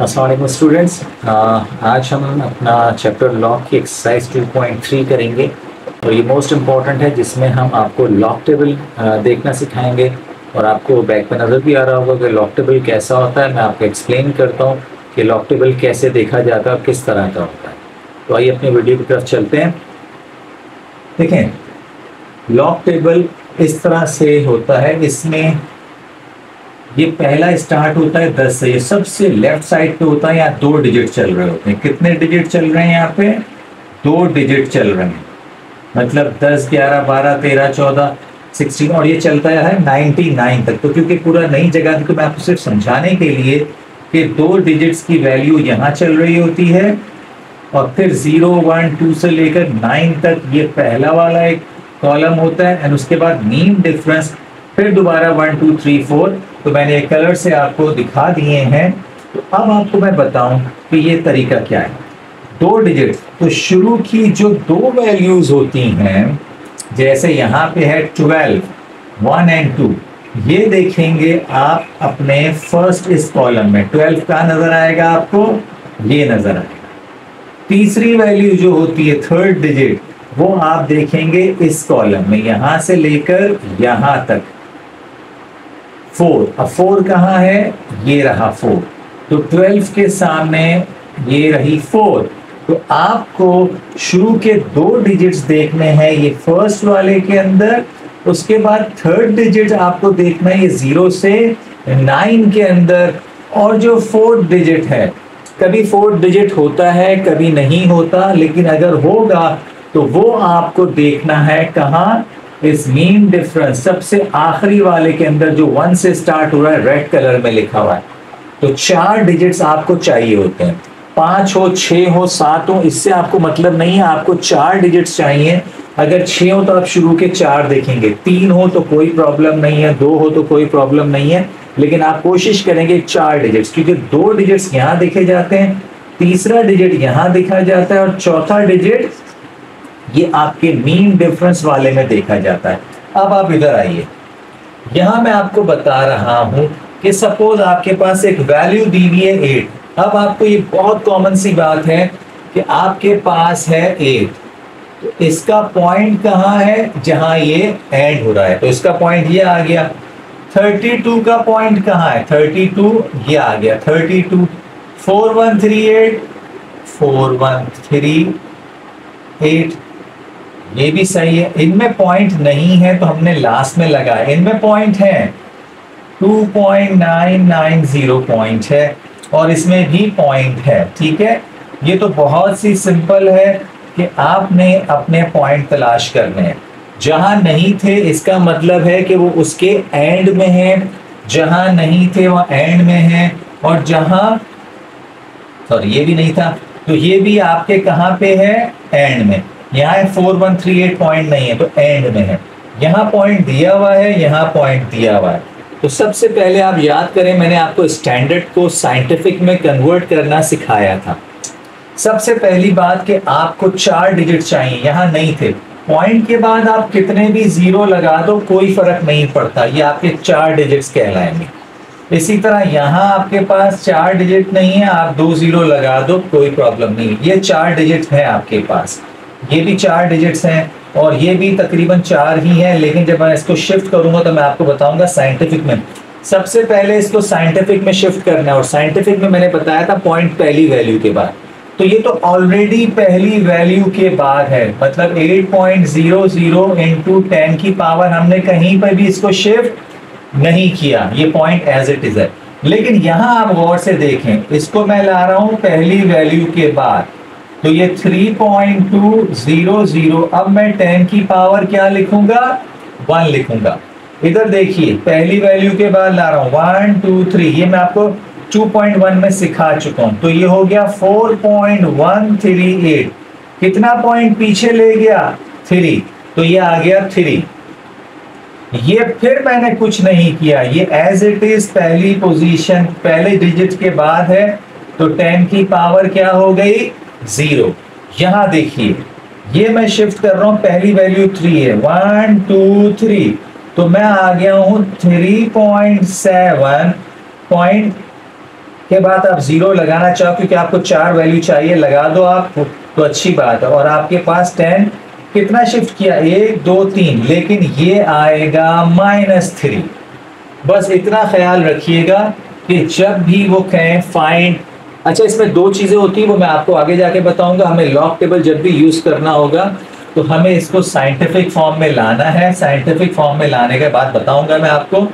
अस्सलाम वालेकुम स्टूडेंट्स। आज हम अपना चैप्टर लॉग की एक्सरसाइज 2.3 करेंगे और ये मोस्ट इम्पॉर्टेंट है, जिसमें हम आपको लॉग टेबल देखना सिखाएंगे और आपको बैक पे नज़र भी आ रहा होगा कि लॉग टेबल कैसा होता है। मैं आपको एक्सप्लेन करता हूँ कि लॉग टेबल कैसे देखा जाता है और किस तरह का होता है। तो आइए अपनी वीडियो की तरफ चलते हैं। देखें, लॉग टेबल इस तरह से होता है। इसमें ये पहला स्टार्ट होता है 10 से। ये सबसे लेफ्ट साइड पे होता है, यहाँ 2 डिजिट चल रहे होते हैं। कितने डिजिट चल रहे हैं यहाँ पे? 2 डिजिट चल रहे हैं, मतलब 10, 11, 12, 13, 14, 16 और ये चलता है 99 तक। तो क्योंकि पूरा नई जगह थी तो मैं आपको सिर्फ समझाने के लिए कि 2 डिजिट्स की वैल्यू यहाँ चल रही होती है और फिर 0, 1, 2 से लेकर 9 तक ये पहला वाला एक कॉलम होता है एंड उसके बाद मीन डिफरेंस, फिर दोबारा 1, 2, 3, 4। तो मैंने एक कलर से आपको दिखा दिए हैं। तो अब आपको मैं बताऊं कि ये तरीका क्या है। 2 डिजिट, तो शुरू की जो 2 वैल्यूज होती हैं, जैसे यहाँ पे है 12, 1 एंड 2, ये देखेंगे आप अपने फर्स्ट इस कॉलम में 12 का नजर आएगा आपको, ये नजर आएगा। तीसरी वैल्यू जो होती है 3rd डिजिट, वो आप देखेंगे इस कॉलम में, यहां से लेकर यहां तक 4। अब 4 कहाँ है? ये रहा 4। तो 12 के सामने ये रही 4। तो आपको शुरू के 2 डिजिट्स देखने हैं ये फर्स्ट वाले के अंदर, उसके बाद 3rd डिजिट आपको देखना है ये 0 से 9 के अंदर। और जो 4th डिजिट है, कभी 4th डिजिट होता है कभी नहीं होता, लेकिन अगर होगा तो वो आपको देखना है कहाँ? इस मीन डिफरेंस सबसे आखिरी वाले के अंदर, जो 1 से स्टार्ट हो रहा है, रेड कलर में लिखा हुआ है। तो 4 डिजिट्स आपको चाहिए होते हैं, 5 हो, 6 हो, 7 हो, इससे आपको मतलब नहीं है। आपको 4 डिजिट्स चाहिए। अगर 6 हो तो आप शुरू के 4 देखेंगे, 3 हो तो कोई प्रॉब्लम नहीं है, 2 हो तो कोई प्रॉब्लम नहीं है, लेकिन आप कोशिश करेंगे 4 डिजिट्स, क्योंकि 2 डिजिट्स यहाँ देखे जाते हैं, तीसरा डिजिट यहाँ देखा जाता है और चौथा डिजिट ये आपके मीन डिफरेंस वाले में देखा जाता है। अब आप इधर आइए, यहां मैं आपको बता रहा हूं कि सपोज आपके पास एक वैल्यू दी हुई है 8। अब आपको ये बहुत कॉमन सी बात है कि आपके पास है 8, तो इसका पॉइंट कहां है? जहां ये एंड हो रहा है, तो इसका पॉइंट ये आ गया। 32 का पॉइंट कहां है? 32 ये आ गया 32। 4138, 4138, ये भी सही है। इनमें पॉइंट नहीं है तो हमने लास्ट में लगाया। इनमें पॉइंट है, 2.990 पॉइंट है और इसमें भी पॉइंट है। ठीक है, ये तो बहुत सी सिंपल है कि आपने अपने पॉइंट तलाश करने हैं। जहां नहीं थे इसका मतलब है कि वो उसके एंड में है, जहां नहीं थे वो एंड में है, और जहां सॉरी ये भी नहीं था तो ये भी आपके कहां पे है? एंड में। यहाँ 4138 पॉइंट नहीं है तो एंड में है। यहाँ पॉइंट दिया हुआ है, यहाँ पॉइंट दिया हुआ है। तो सबसे पहले आप याद करें, मैंने आपको स्टैंडर्ड को साइंटिफिक में कन्वर्ट करना सिखाया था। सबसे पहली बात कि आपको 4 डिजिट चाहिए, यहाँ नहीं थे। पॉइंट के बाद आप कितने भी 0 लगा दो कोई फर्क नहीं पड़ता, ये आपके 4 डिजिट्स कहलाएंगे। इसी तरह यहाँ आपके पास 4 डिजिट नहीं है, आप 2 0 लगा दो कोई प्रॉब्लम नहीं, ये 4 डिजिट है आपके पास। ये भी 4 डिजिट्स हैं और ये भी तकरीबन 4 ही हैं, लेकिन जब मैं इसको शिफ्ट करूंगा तो मैं आपको बताऊंगा साइंटिफिक में। सबसे पहले इसको साइंटिफिक में शिफ्ट करना है और साइंटिफिक में मैंने बताया था पॉइंट पहली वैल्यू के बाद। तो ये तो ऑलरेडी पहली वैल्यू के बाद है, मतलब 8.00 इंटू 10 की पावर, हमने कहीं पर भी इसको शिफ्ट नहीं किया, ये पॉइंट एज इट इज है। लेकिन यहां आप गौर से देखें, इसको मैं ला रहा हूं पहली वैल्यू के बाद, तो ये 3.200। अब मैं 10 की पावर क्या लिखूंगा? 1 लिखूंगा। इधर देखिए, पहली वैल्यू के बाद ला रहा हूं 1 2 3, ये मैं आपको 2.1 में सिखा चुका हूं। तो ये हो गया 4.138। कितना पॉइंट पीछे ले गया? 3, तो ये आ गया 3। ये फिर मैंने कुछ नहीं किया, ये एज इट इज पहली पोजीशन पहले डिजिट के बाद है, तो 10 की पावर क्या हो गई? 0। यहां देखिए, ये मैं शिफ्ट कर रहा हूं, पहली वैल्यू 3 है, 1 2 3, तो मैं आ गया हूं 3.7 पॉइंट के बाद आप 0 लगाना चाहो क्योंकि आपको 4 वैल्यू चाहिए, लगा दो आप तो अच्छी बात है। और आपके पास 10 कितना शिफ्ट किया, 1 2 3, लेकिन ये आएगा -3। बस इतना ख्याल रखिएगा कि जब भी वो कहें फाइंड, अच्छा इसमें दो चीजें होती है वो मैं आपको आगे जाके बताऊंगा। हमें लॉग टेबल जब भी यूज करना होगा तो हमें इसको साइंटिफिक फॉर्म में लाना है। साइंटिफिक फॉर्म में लाने के बाद बताऊंगा मैं आपको।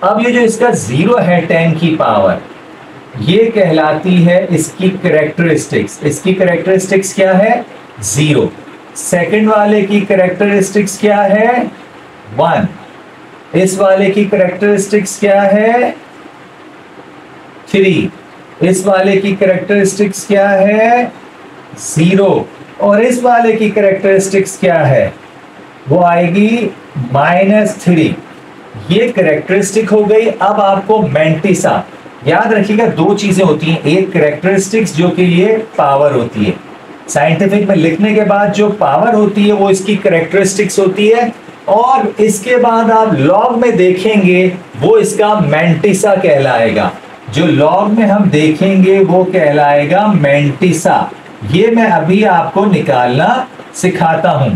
अब ये जो इसका 0 है 10 की पावर, ये कहलाती है इसकी कैरेक्टरिस्टिक्स। इसकी कैरेक्टरिस्टिक्स क्या है, 0। सेकंड वाले की कैरेक्टरिस्टिक्स क्या है, 1। इस वाले की कैरेक्टरिस्टिक्स क्या है, 3। इस वाले की कैरेक्टरिस्टिक्स क्या है, 0। और इस वाले की कैरेक्टरिस्टिक्स क्या है, वो आएगी -3। ये कैरेक्टरिस्टिक हो गई। अब आपको मैंटिसा, याद रखिएगा दो चीजें होती हैं, एक कैरेक्टरिस्टिक्स जो कि ये पावर होती है, साइंटिफिक में लिखने के बाद जो पावर होती है वो इसकी कैरेक्टरिस्टिक्स होती है, और इसके बाद आप लॉग में देखेंगे वो इसका मैंटिसा कहलाएगा। जो लॉग में हम देखेंगे वो कहलाएगा मैंटिसा। ये मैं अभी आपको निकालना सिखाता हूं।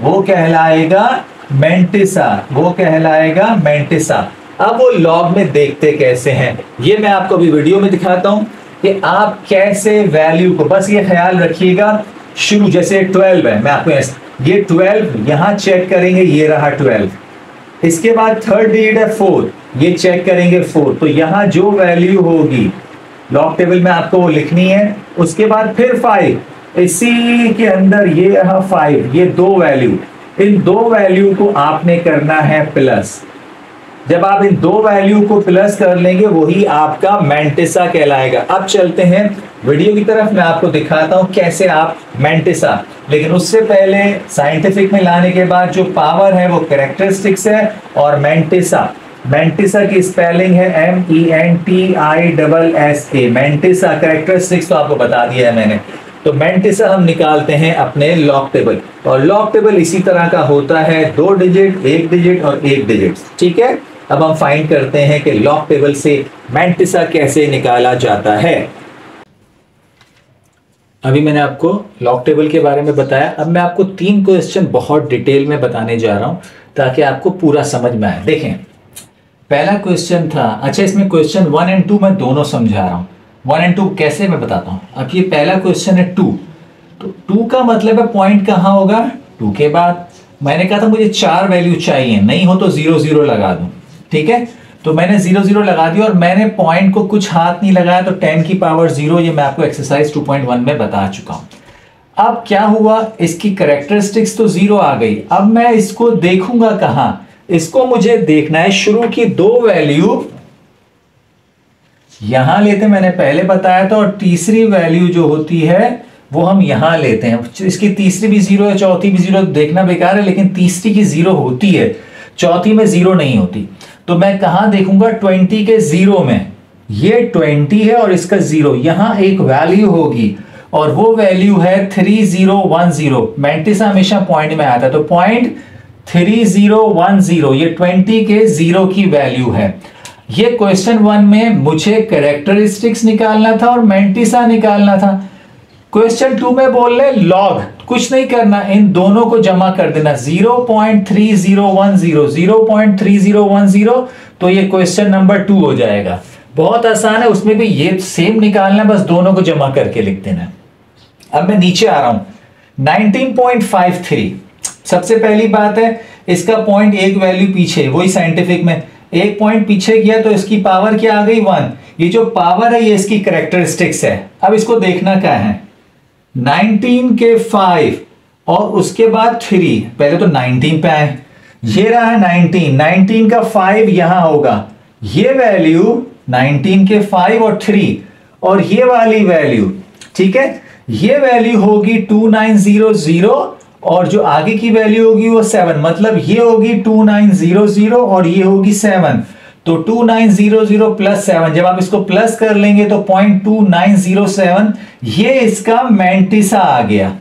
वो कहलाएगा मैंटिसा, वो कहलाएगा मैंटिसा। अब वो लॉग में देखते कैसे हैं ये मैं आपको अभी वीडियो में दिखाता हूं कि आप कैसे वैल्यू को, बस ये ख्याल रखिएगा शुरू जैसे 12 है, मैं आपको ये 12 यहां चेक करेंगे, ये रहा 12। इसके बाद थर्ड डिजिट है 4, ये चेक करेंगे 4। तो यहां जो वैल्यू होगी लॉग टेबल में आपको वो लिखनी है। उसके बाद फिर 5, इसी के अंदर ये रहा 5, ये दो वैल्यू, इन दो वैल्यू को आपने करना है प्लस। जब आप इन दो वैल्यू को प्लस कर लेंगे वही आपका मैंटिसा कहलाएगा। अब चलते हैं वीडियो की तरफ, मैं आपको दिखाता हूं कैसे आप मैंटिसा, लेकिन उससे पहले साइंटिफिक में लाने के बाद जो पावर है वो कैरेक्टरिस्टिक्स है, और मैंटिसा, मैंटिसा की स्पेलिंग है MENTISSA। मैंटिसा कैरेक्टरिस्टिक्स तो आपको बता दिया है मैंने। तो मैंटिसा हम निकालते हैं अपने लॉग टेबल, और लॉग टेबल इसी तरह का होता है, 2 डिजिट, 1 डिजिट और 1 डिजिट। ठीक है, अब हम फाइंड करते हैं कि लॉग टेबल से मैंटिसा कैसे निकाला जाता है। अभी मैंने आपको लॉग टेबल के बारे में बताया। अब मैं आपको 3 क्वेश्चन बहुत डिटेल में बताने जा रहा हूं ताकि आपको पूरा समझ में आए। देखें, पहला क्वेश्चन था, अच्छा इसमें क्वेश्चन 1 और 2 मैं दोनों समझा रहा हूं। 1 और 2 कैसे मैं बताता हूं। अब ये पहला क्वेश्चन है 2, तो 2 का मतलब है पॉइंट कहां होगा, 2 के बाद। मैंने कहा था मुझे 4 वैल्यू चाहिए, नहीं हो तो 0 0 लगा दूं। ठीक है, तो मैंने 0 0 लगा दिया, और मैंने पॉइंट को कुछ हाथ नहीं लगाया, तो 10 की पावर 0, ये मैं आपको एक्सरसाइज 2.1 में बता चुका हूं। अब क्या हुआ, इसकी कैरेक्टरिस्टिक्स तो 0 आ गई। अब मैं इसको देखूंगा कहां, इसको मुझे देखना है शुरू की 2 वैल्यू यहां लेते, मैंने पहले बताया था, और तीसरी वैल्यू जो होती है वो हम यहां लेते हैं। इसकी तीसरी भी 0 है, चौथी भी 0, देखना बेकार है, लेकिन तीसरी की 0 होती है, चौथी में 0 नहीं होती। तो मैं कहां देखूंगा, 20 के 0 में, ये 20 है और इसका 0, यहां एक वैल्यू होगी, और वो वैल्यू है 3010। मैंटिसा हमेशा पॉइंट में आता है, तो पॉइंट 3010, ये 20 के 0 की वैल्यू है। ये क्वेश्चन 1 में मुझे कैरेक्टरिस्टिक्स निकालना था और मैंटिसा निकालना था। क्वेश्चन 2 में बोल रहे लॉग, कुछ नहीं करना, इन दोनों को जमा कर देना, 0.3010, 0.3010, तो ये क्वेश्चन नंबर 2 हो जाएगा। बहुत आसान है, उसमें भी ये सेम निकालना, बस दोनों को जमा करके लिख देना। अब मैं नीचे आ रहा हूं, 19.53, सबसे पहली बात है इसका पॉइंट एक वैल्यू पीछे, वही साइंटिफिक में एक पॉइंट पीछे गया तो इसकी पावर क्या आ गई, 1। ये जो पावर है ये इसकी कैरेक्टरिस्टिक्स है। अब इसको देखना क्या है, 19 के 5 और उसके बाद 3, पहले तो 19 पे आए, ये रहा 19 का 5 यहां होगा, ये वैल्यू 19 के 5 और 3, और ये वाली वैल्यू, ठीक है, ये वैल्यू होगी 2900, और जो आगे की वैल्यू होगी वो 7, मतलब ये होगी 2900 और ये होगी 7, तो 2900 प्लस 7, जब आप इसको प्लस कर लेंगे तो 0.2907, ये इसका मैंटिसा आ गया।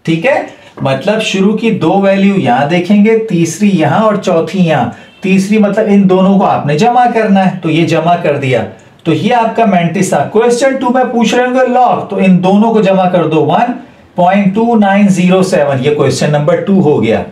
ठीक है, मतलब शुरू की 2 वैल्यू यहां देखेंगे, तीसरी यहां और चौथी यहां। तीसरी मतलब इन दोनों को आपने जमा करना है, तो ये जमा कर दिया, तो ये आपका मैंटिसा। क्वेश्चन 2 में पूछ रहे होंगे लॉग, तो इन दोनों को जमा कर दो 1.2907, ये क्वेश्चन नंबर 2 हो गया।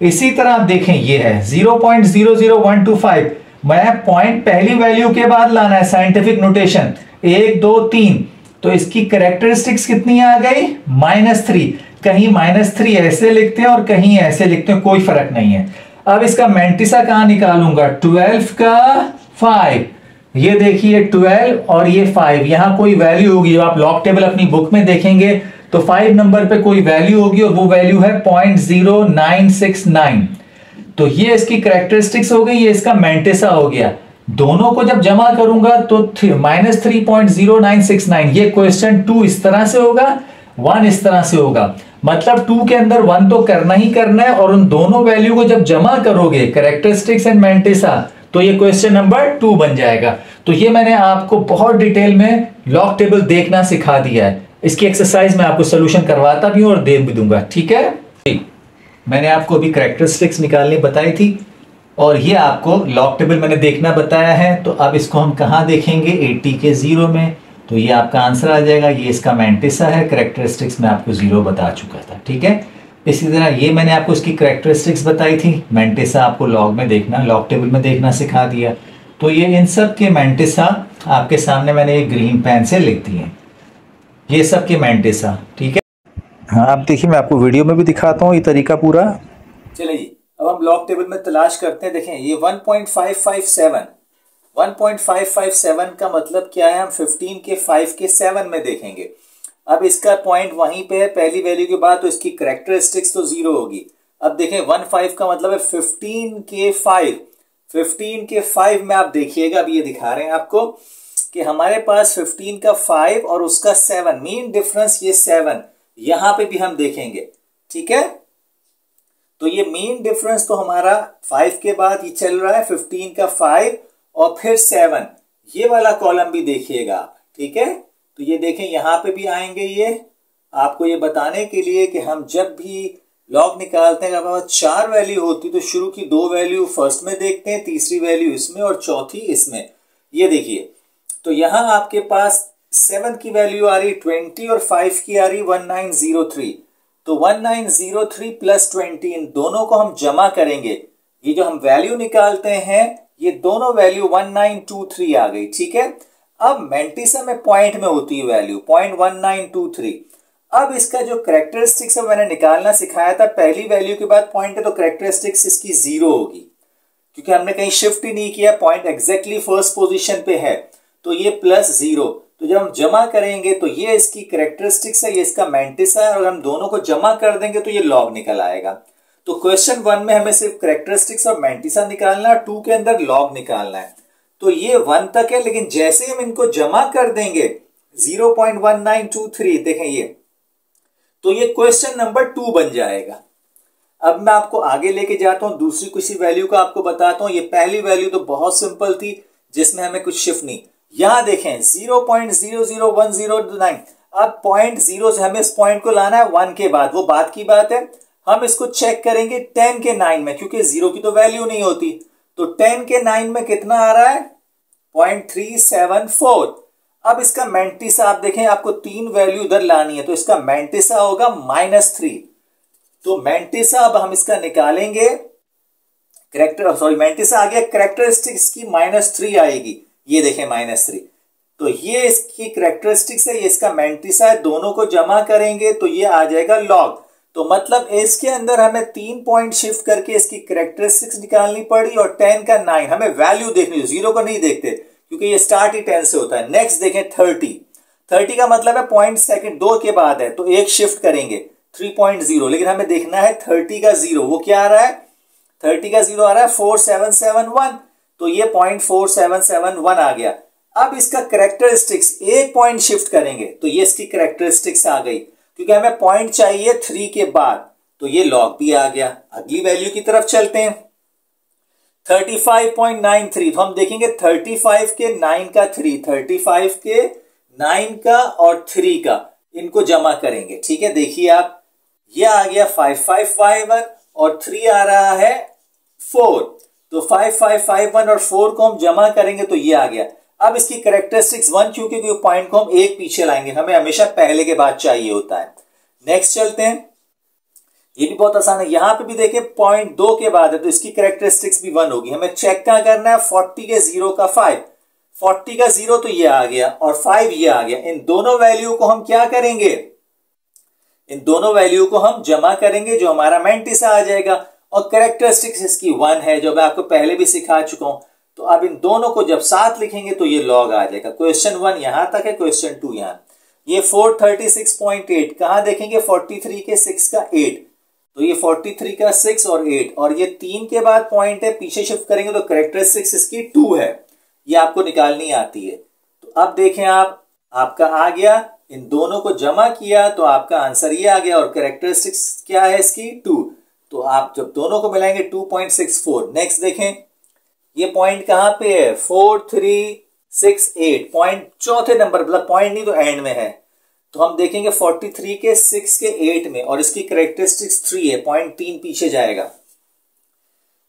इसी तरह आप देखें ये है 0.00125, मैं पॉइंट पहली वैल्यू के बाद लाना है, साइंटिफिक नोटेशन 1 2 3, तो इसकी कैरेक्टरिस्टिक्स कितनी आ गई -3। कहीं -3 ऐसे लिखते हैं और कहीं ऐसे लिखते हैं, कोई फर्क नहीं है। अब इसका मैंटिसा कहां निकालूंगा, 12 का 5, ये देखिए 12 और ये 5, यहां कोई वैल्यू होगी, जब आप लॉग टेबल अपनी बुक में देखेंगे तो 5 नंबर पे कोई वैल्यू होगी और वो वैल्यू है 0.0969। तो ये इसकी कैरेक्टरिस्टिक्स हो गई, ये इसका मैंटिसा हो गया। दोनों को जब जमा करूंगा तो -3.0969, ये क्वेश्चन 2 इस तरह से होगा, 1 इस तरह से होगा। मतलब 2 के अंदर 1 तो करना ही करना है, और उन दोनों वैल्यू को जब जमा करोगे कैरेक्टरिस्टिक्स एंड मैंटिसा, तो ये क्वेश्चन नंबर 2 बन जाएगा। तो ये मैंने आपको बहुत डिटेल में लॉग टेबल देखना सिखा दिया है। इसकी एक्सरसाइज मैं आपको सोल्यूशन करवाता भी हूं और दे भी दूंगा, ठीक है। मैंने आपको अभी कैरेक्टरिस्टिक्स निकालनी बताई थी और ये आपको लॉग टेबल मैंने देखना बताया है। तो अब इसको हम कहाँ देखेंगे, 80 के 0 में, तो ये आपका आंसर आ जाएगा। ये इसका मैंटिसा है, कैरेक्टरिस्टिक्स में आपको 0 बता चुका था, ठीक है। इसी तरह ये मैंने आपको इसकी कैरेक्टरिस्टिक्स बताई थी, मैंटिसा आपको लॉग में देखना, लॉग टेबल में देखना सिखा दिया। तो ये इन सब के मैंटिसा आपके सामने मैंने एक ग्रीन पेन से लिख दिए, ये सब के मैंटिसा, ठीक है। हाँ, आप देखिए मैं आपको वीडियो में भी दिखाता हूँ ये तरीका पूरा। चलिए जी, अब हम लॉग टेबल में तलाश करते हैं। देखें ये 1.557 का मतलब क्या है, हम 15 के 5 के 7 में देखेंगे। अब इसका पॉइंट वहीं पे है पहली वैल्यू के बाद, तो इसकी कैरेक्टरिस्टिक्स तो 0 होगी। अब देखें 15 का मतलब है 15 के 5, 15 के 5 में आप देखिएगा, अब ये दिखा रहे हैं आपको कि हमारे पास 15 का 5 और उसका 7, मीन डिफरेंस ये 7, यहां पे भी हम देखेंगे, ठीक है। तो ये मीन डिफरेंस तो हमारा 5 के बाद ये चल रहा है, 15 का 5 और फिर 7, ये वाला कॉलम भी देखिएगा, ठीक है। तो ये देखें यहां पे भी आएंगे, ये आपको ये बताने के लिए कि हम जब भी लॉग निकालते हैं, अगर 4 वैल्यू होती तो शुरू की 2 वैल्यू फर्स्ट में देखते हैं, तीसरी वैल्यू इसमें और चौथी इसमें। ये देखिए, तो यहां आपके पास 7 की वैल्यू आ रही 20 और 5 की आ रही 1903। तो 1903 प्लस 20, इन दोनों को हम जमा करेंगे, ये जो हम वैल्यू निकालते हैं ये दोनों वैल्यू 1923 आ गई, ठीक है। अब मैंटिसा में पॉइंट में होती है वैल्यू 0.1923। अब इसका जो कैरेक्टरिस्टिक्स है मैंने निकालना सिखाया था, पहली वैल्यू के बाद पॉइंट है तो कैरेक्टरिस्टिक्स इसकी 0 होगी, क्योंकि हमने कहीं शिफ्ट ही नहीं किया, पॉइंट एग्जैक्टली फर्स्ट पोजीशन पे है, तो ये +0। तो जब हम जमा करेंगे तो ये इसकी कैरेक्टरिस्टिक्स है, ये इसका मैंटिसा है, और हम दोनों को जमा कर देंगे तो ये लॉग निकल आएगा। तो क्वेश्चन 1 में हमें सिर्फ कैरेक्टरिस्टिक्स और मैंटिसा निकालना है, 2 के अंदर लॉग निकालना है। तो ये 1 तक है, लेकिन जैसे हम इनको जमा कर देंगे 0.1923, देखें ये, तो ये क्वेश्चन नंबर 2 बन जाएगा। अब मैं आपको आगे लेके जाता हूं, दूसरी किसी वैल्यू का आपको बताता हूं। ये पहली वैल्यू तो बहुत सिंपल थी, जिसमें हमें कुछ शिफ्ट नहीं। यहां देखें 0.00109, अब पॉइंट 0 से हमें इस पॉइंट को लाना है 1 के बाद, वो बात की बात है। हम इसको चेक करेंगे 10 के 9 में, क्योंकि 0 की तो वैल्यू नहीं होती। तो 10 के 9 में कितना आ रहा है, 0.374। अब इसका मैंटिसा आप देखें, आपको 3 वैल्यू उधर लानी है, तो इसका मैंटिसा होगा -3। तो मैंटिसा अब हम इसका निकालेंगे, मैंटिसा आ गया, कैरेक्टरिस्टिक्स की -3 आएगी, ये देखें -3। तो ये इसकी कैरेक्टरिस्टिक्स है, ये इसका मैंटिसा है, दोनों को जमा करेंगे तो ये आ जाएगा लॉग। तो मतलब इसके अंदर हमें 3 पॉइंट शिफ्ट करके इसकी कैरेक्टरिस्टिक्स निकालनी पड़ी, और 10 का 9 हमें वैल्यू देखनी, 0 को नहीं देखते क्योंकि ये स्टार्ट ही 10 से होता है। नेक्स्ट देखें 30 का मतलब है पॉइंट सेकंड 2 के बाद है, तो एक शिफ्ट करेंगे 3.0, लेकिन हमें देखना है 30 का 0, वो क्या आ रहा है, 30 का 0 आ रहा है 4771, तो ये 0.4771 आ गया। अब इसका कैरेक्टरिस्टिक्स एक पॉइंट शिफ्ट करेंगे तो ये इसकी कैरेक्टरिस्टिक्स आ गई, क्योंकि हमें पॉइंट चाहिए 3 के बाद, तो ये लॉग भी आ गया। अगली वैल्यू की तरफ चलते हैं, 35.93। तो हम देखेंगे 35 के 9 का 3, 35 के 9 का और 3 का, इनको जमा करेंगे, ठीक है। देखिए आप, ये आ गया 5551 और 3 आ रहा है 4, तो 5551 और 4 को हम जमा करेंगे तो ये आ गया। अब इसकी कैरेक्टरिस्टिक्स 1 क्योंकि पॉइंट को हम एक पीछे लाएंगे, हमें हमेशा पहले के बाद चाहिए होता है। नेक्स्ट चलते हैं, ये भी बहुत आसान है। यहां पे भी देखें पॉइंट 2 के बाद है तो इसकी कैरेक्टरिस्टिक्स भी 1 होगी। हमें चेक क्या करना है, 40 के 0 का 5, 40 का 0 तो ये आ गया और 5 ये आ गया। इन दोनों वैल्यू को हम क्या करेंगे, इन दोनों वैल्यू को हम जमा करेंगे जो हमारा मैंटिसा आ जाएगा। और कैरेक्टरिस्टिक्स इसकी 1 है जो मैं आपको पहले भी सिखा चुका हूं। तो अब इन दोनों को जब साथ लिखेंगे तो ये लॉग आ जाएगा। क्वेश्चन 1 यहां तक है, क्वेश्चन 2 यहां। ये 436.8 कहां देखेंगे, 43 के 6 का 8, तो ये 43 का 6 और 8 और ये 3 के बाद पॉइंट है, पीछे शिफ्ट करेंगे तो कैरेक्टरिस्टिक्स इसकी 2 है, ये आपको निकालनी आती है। तो अब देखें आप, आपका आ गया, इन दोनों को जमा किया तो आपका आंसर ये आ गया और कैरेक्टरिस्टिक्स क्या है इसकी 2। तो आप जब दोनों को मिलाएंगे 2.64। नेक्स्ट देखें, ये पॉइंट कहां पे है, 4368, पॉइंट चौथे नंबर, मतलब पॉइंट नहीं तो एंड में है। तो हम देखेंगे 43 के 6 के 8 में और इसकी कैरेक्टरिस्टिक्स 3 है, पॉइंट 3 पीछे जाएगा।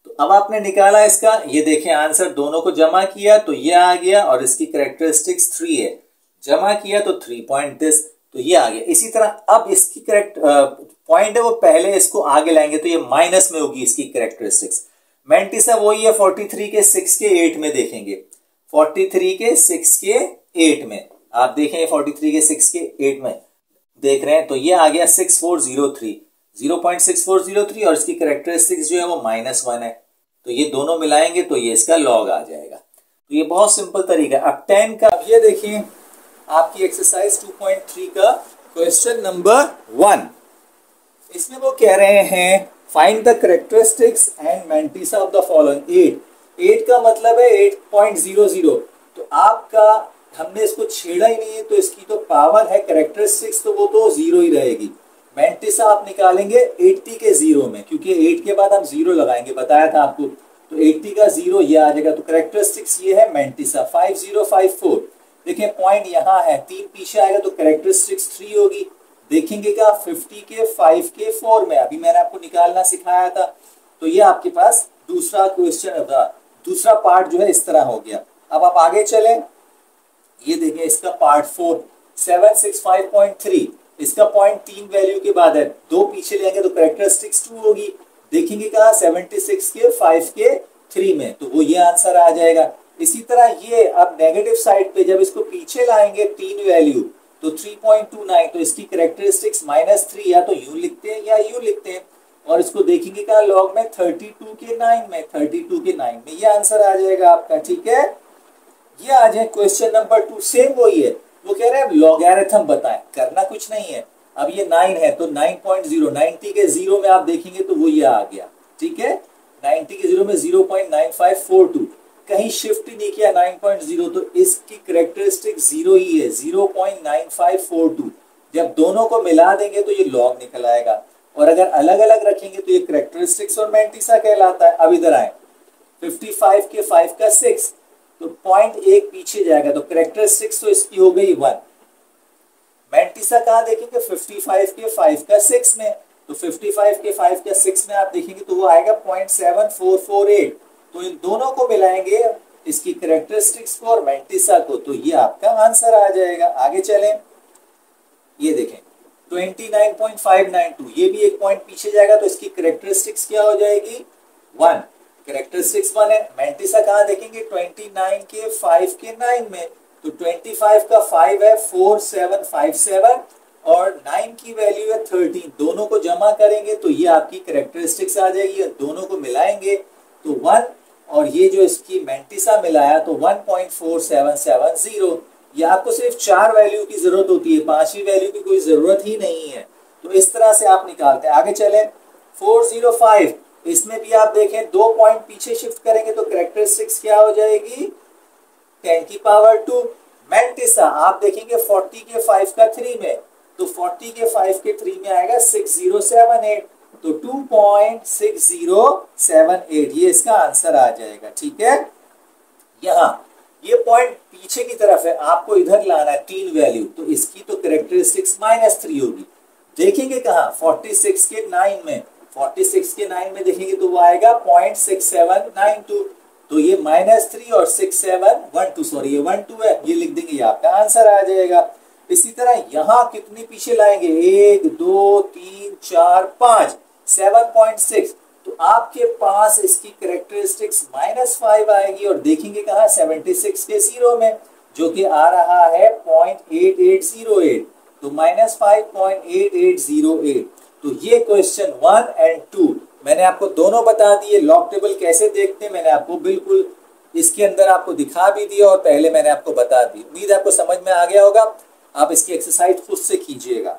तो अब आपने निकाला इसका, ये देखें आंसर, दोनों को जमा किया तो ये आ गया और इसकी कैरेक्टरिस्टिक्स 3 है, जमा किया तो 3 पॉइंट दिस, तो ये आ गया। इसी तरह अब इसकी करेक्ट पॉइंट है वो पहले इसको आगे लाएंगे तो ये माइनस में होगी इसकी कैरेक्टरिस्टिक्स। मैंटिसा वही है, 43 के 6 के 8 में देखेंगे, 43 के 6 के 8 में आप देखें, 43 के 6 के 8 में देख रहे हैं तो ये आ गया 6403, 0.6403 और इसकी कैरेक्टरिस्टिक्स जो है वो -1 है। तो ये दोनों मिलाएंगे तो ये इसका लॉग आ जाएगा। तो ये बहुत सिंपल तरीका। अब 10 का, अब ये देखिए आपकी एक्सरसाइज 2.3 का क्वेश्चन नंबर 1, इसमें वो कह रहे हैं find the characteristics and mantissa of the following 8 का मतलब है 8.00। तो आपका, हमने इसको छेड़ा ही नहीं है तो इसकी तो पावर है, कैरेक्टरिस्टिक्स तो वो तो 0 ही रहेगी। मैंटिसा आप निकालेंगे 80 के 0 में, क्योंकि 8 के बाद हम 0 लगाएंगे, बताया था आपको। तो 80 का 0 ये आ जाएगा। तो कैरेक्टरिस्टिक्स ये है मैंटिसा 5054। देखिए पॉइंट यहाँ है, 3 पीछे आएगा तो कैरेक्टरिस्टिक्स 3 होगी। देखेंगे क्या, 50 के 5 के 4 में, अभी मैंने आपको निकालना सिखाया था। तो ये आपके पास दूसरा क्वेश्चन, दूसरा पार्ट जो है इस तरह हो गया। अब आप आगे चलें, ये देखें इसका पार्ट 4, 765.3, इसका पॉइंट 3 वैल्यू के बाद है, 2 पीछे लेंगे तो कैरेक्टरिस्टिक्स 2 होगी। देखेंगे कहा 76 के 5 के 3 में, तो वो ये आंसर आ जाएगा। इसी तरह ये अब नेगेटिव साइड पे जब इसको पीछे लाएंगे 3 वैल्यू तो 3.29, तो इसकी कैरेक्टरिस्टिक्स -3, या तो यूं लिखते हैं या यूं लिखते हैं। और इसको देखेंगे कहा लॉग में 32 के 9 में, 32 के 9 में, ये आंसर आ जाएगा आपका। ठीक है, ये आ जाए क्वेश्चन नंबर 2, सेम वही है। वो कह रहे हैं लॉगरिथम बताएं, करना कुछ नहीं है। अब ये 9 है तो 9.0, 90 के 0 में आप देखेंगे तो वो ये आ गया। ठीक है, 90 के 0 में 0.9542, कहीं शिफ्ट ही नहीं किया 9.0, तो इसकी कैरेक्टरिस्टिक 0 ही है, 0.9542। जब दोनों को मिला देंगे तो ये लॉग निकल आएगा, और अगर अलग अलग रखेंगे तो ये कैरेक्टरिस्टिक्स और मैंटिसा कहलाता है। अब इधर आए, 55 के 5 का 6, तो पॉइंट 1 पीछे जाएगा तो कैरेक्टरिस्टिक्स तो इसकी हो गई 1। मैंटिसा कहाँ देखेंगे, 55 के 5 का 6 में, तो 55 के 5 का 6 में आप देखेंगे तो वो आएगा 0.7448। तो इन दोनों को मिलाएंगे, इसकी कैरेक्टरिस्टिक्स को और मैंटिसा को, तो ये आपका आंसर आ जाएगा। आगे चलें, ये देखें 29.592, ये भी एक पॉइंट पीछे जाएगा तो इसकी कैरेक्टरिस्टिक्स क्या हो जाएगी, 1। कैरेक्टरिस्टिक्स 1 है। मैंटिसा कहाँ देखेंगे, 29 के 5 के 9 में, तो 25 का 5 है 4757 और 9 की वैल्यू है 13। दोनों को जमा करेंगे तो ये आपकी कैरेक्टरिस्टिक्स आ जाएगी, दोनों को मिलाएंगे तो 1, और ये जो इसकी मैंटिसा मिलाया तो 1.4770। ये आपको सिर्फ 4 वैल्यू की जरूरत होती है, 5वीं वैल्यू की कोई जरूरत ही नहीं है। तो इस तरह से आप निकालते हैं। आगे चलें, 405, इसमें भी आप देखें 2 पॉइंट पीछे शिफ्ट करेंगे तो कैरेक्टरिस्टिक्स क्या हो जाएगी, 10 की पावर 2। मैंटिसा आप देखेंगे 40 के 5 का 3 में, तो 40 के 5 के 3 में आएगा 6078, तो 2.6078, ये इसका आंसर आ जाएगा। ठीक है, यहाँ ये पॉइंट पीछे की तरफ है, आपको इधर लाना है 3 वैल्यू, तो इसकी तो कैरेक्टरिस्टिक्स -3 होगी। देखेंगे कहाँ, 46 के 9 में, 46 के 9 में देखेंगे तो वो आएगा 0.6792। तो ये -3 और 6 7 1 2, सॉरी ये 1 2 है, ये लिख देंगे, ये आपका आंसर आ जाएगा। इसी तरह यहां कितनी पीछे लाएंगे, 1 2 3 4 5, 7.6, तो आपके पास इसकी करेक्टरिस्टिक्स -5 आएगी और देखेंगे कहा 76 के जीरो में, जो कि आ रहा है 0.8808, तो -5.8808। तो ये क्वेश्चन 1 और 2 मैंने आपको दोनों बता दिए। लॉग टेबल कैसे देखते हैं मैंने आपको बिल्कुल इसके अंदर आपको दिखा भी दिया और पहले मैंने आपको बता दी। उम्मीद है आपको समझ में आ गया होगा। आप इसकी एक्सरसाइज खुद से कीजिएगा।